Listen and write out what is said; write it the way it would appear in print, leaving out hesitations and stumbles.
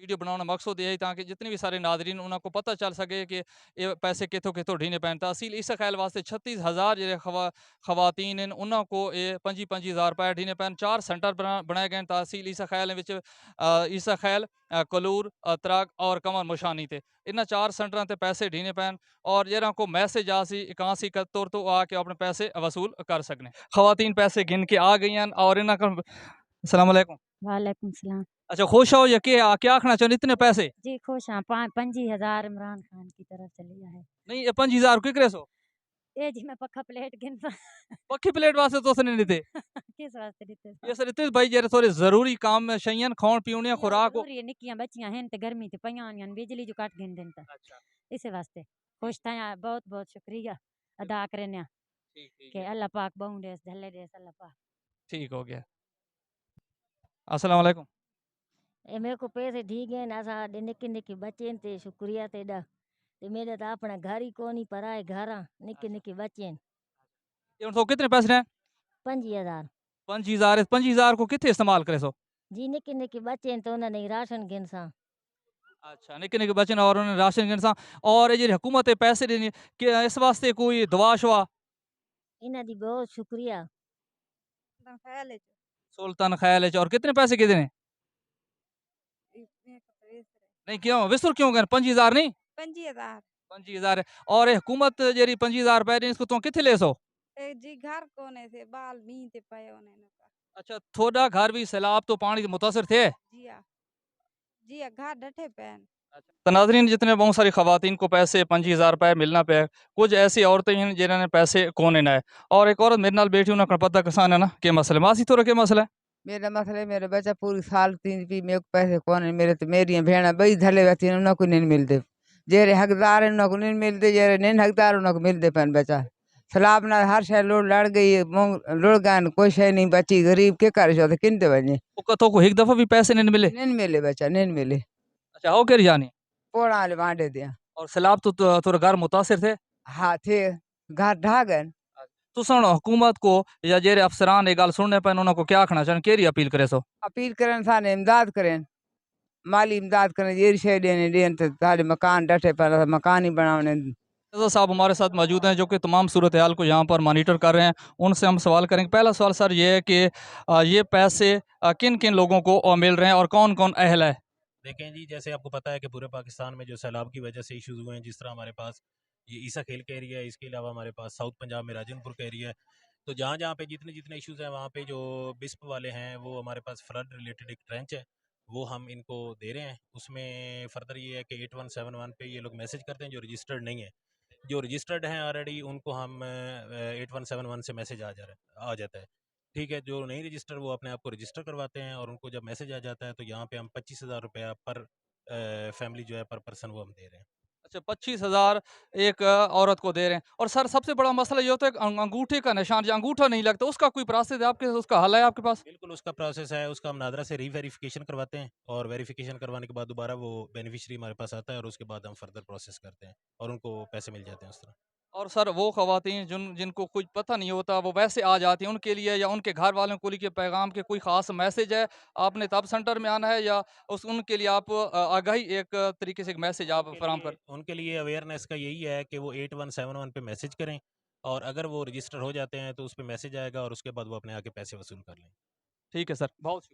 Video बनाने का मकसद यही ताकि जितने भी सारे नादरीन उनको पता चल सके कि ये पैसे कितों कितों ढीने पैन तहसील इस ख्याल वास्ते 36,000 जो खवातीन उनको ये 25,000 रुपए ढीने पैन 4 सेंटर बनाए गए तहसील इस ख्याल इस ख्याल कलूर त्रक और कमर मुशानी थे इन 4 सेंटर ते पैसे ढीने पैन और जरा को मैसेज आसी कहासी कर तौर तो आके अपने पैसे वसूल कर सकने खवातीन पैसे गिन के आ गई हैं और इन्होंने अस्सलाम वालेकुम। वालेकुम सलाम। अच्छा खुश हो या क्या आखना चाहो इतने पैसे जी खुश हाँ 25,000 इमरान खान की तरफ से लिया है। नहीं ये 5,000 की करे सो ए जी मैं पक्का प्लेट गिन पक्की प्लेट वास्ते तो नहीं देते किस वास्ते दिते ये सर इतने भाई जेरे थोड़े जरूरी काम में शयन खान पीने या खुराक हो। जरूरी है निक्कियां बच्चियां हैं ते गर्मी ते पयान बिजली जो काट गिन दिन अच्छा इस वास्ते खुश था यार बहुत बहुत शुक्रिया अदा करने ठीक ठीक के है अल्लाह पाक बहु देस धल्ले देस अल्लाह पाक ठीक हो गया। अस्सलाम वालेकुम। ए मेरे को पैसे ठीक है ना सा निक्की निक्की बच्चे ते शुक्रिया तेरा ते मेरे तो अपना घर ही कोनी पराए घर निक्की निक्की बच्चे ये तो कितने पैसे हैं 5,000 5,000 को कितने इस्तेमाल करे सो। जी निक्की निक्की बच्चे तो उन्होंने राशन गिन सा अच्छा निके निके बच्चे ने और उन्हें राशन गिनसा और ये जी हुकूमत है पैसे देनी कि इस वास्ते कोई दुआ शुआ इन्ह दी बहुत शुक्रिया सुल्तान ख्याल है और कितने पैसे कितने नहीं क्यों विसुर क्यों गए 5,000 नहीं 25,000 25,000 है और ये हुकूमत जेरी 25,000 रुपए इसको तो कितने ले सो। जी घर कोने थे बाल मी ते पए होने का अच्छा थोड़ा घर भी सैलाब तो पानी से मुतासर थे। जी घर डटे पैन तो नाज़रीन जितने बहुत सारी खवातीन को पैसे 25,000 रुपए मिलना पे कुछ ऐसी औरतें हैं जिन्होंने पैसे कोने ना है और एक औरत मेरे नाल बैठी उन्हें पता किसान है ना के मसले मासी थोड़ा के मसला है। मेरा मसला मेरे बच्चा पूरी साल तीन पी मेरे को पैसे कौन है मेरे तो मेरी भेड़ बई धले रहती हैं उनको नहीं मिलते जेरे हकदार हैं उनको नहीं मिलते जेरे नहीं हकदार उनको मिलते पैन बच्चा सलाब ना हर शय लोड लड़ गई लुड़ गए कोई शय नहीं बची गरीब के कर तो किनते बने तो को एक दफा भी पैसे नहीं मिले। नहीं मिले बच्चा नहीं मिले अच्छा हो कर जानी पोड़ा वाले बांटे दिया और सैलाब तो थोड़ा घर मुतासर थे। हाँ थे घर ढा गए तो सुनो हुकूमत को या जेरे अफसरान ये गल सुनने पे उनको क्या आखना चाहिए केरी अपील करे सो। अपील करें थाने इमदाद करें माली इमदाद करें ये शय देने देन तो ताले मकान डटे पर मकान ही बनाने तो साहब हमारे साथ मौजूद हैं जो कि तमाम सूरत हाल को यहाँ पर मॉनिटर कर रहे हैं उनसे हम सवाल करेंगे। पहला सवाल सर ये है कि ये पैसे किन किन लोगों को मिल रहे हैं और कौन कौन अहल है। देखें जी जैसे आपको पता है कि पूरे पाकिस्तान में जो सैलाब की वजह से इश्यूज हुए हैं जिस तरह हमारे पास ये ईसा खेल का एरिया है इसके अलावा हमारे पास साउथ पंजाब में राजनपुर का एरिया है तो जहाँ जहाँ पे जितने जितने इश्यूज हैं वहाँ पे जो बिस्प वाले हैं वो हमारे पास फ्लड रिलेटेड एक ट्रेंच है वो हम इनको दे रहे हैं उसमें फर्दर ये है कि 8171 पे ये लोग मैसेज करते हैं जो रजिस्टर्ड नहीं है जो रजिस्टर्ड हैं ऑलरेडी उनको हम 8171 से मैसेज आ जाता है ठीक है जो नहीं रजिस्टर वो अपने आप को रजिस्टर करवाते हैं और उनको जब मैसेज आ जाता है तो यहाँ पे हम 25,000 रुपया पर फैमिली जो है पर पर्सन वो हम दे रहे हैं। अच्छा 25,000 एक औरत को दे रहे हैं और सर सबसे बड़ा मसला ये होता है कि अंगूठे का निशान जो अंगूठा नहीं लगता उसका कोई प्रोसेस है आपके उसका हल है आपके पास। बिल्कुल उसका प्रोसेस है उसका हम नादरा से रीवेरिफिकेशन करवाते हैं और वेरिफिकेशन करवाने के बाद दोबारा वो बेनिफिशियरी हमारे पास आता है और उसके बाद हम फर्दर प्रोसेस करते हैं और उनको पैसे मिल जाते हैं उस तरह। और सर वो खवातीन जिनको कुछ पता नहीं होता वो वैसे आ जाती हैं उनके लिए या उनके घर वालों को लिए पैगाम के कोई ख़ास मैसेज है आपने तब सेंटर में आना है या उनके लिए आप आगाही एक तरीके से एक मैसेज आप फराम कर। उनके लिए अवेयरनेस का यही है कि वो 8171 पे मैसेज करें और अगर वो रजिस्टर हो जाते हैं तो उस पर मैसेज आएगा और उसके बाद वो अपने आके पैसे वसूल कर लें। ठीक है सर बहुत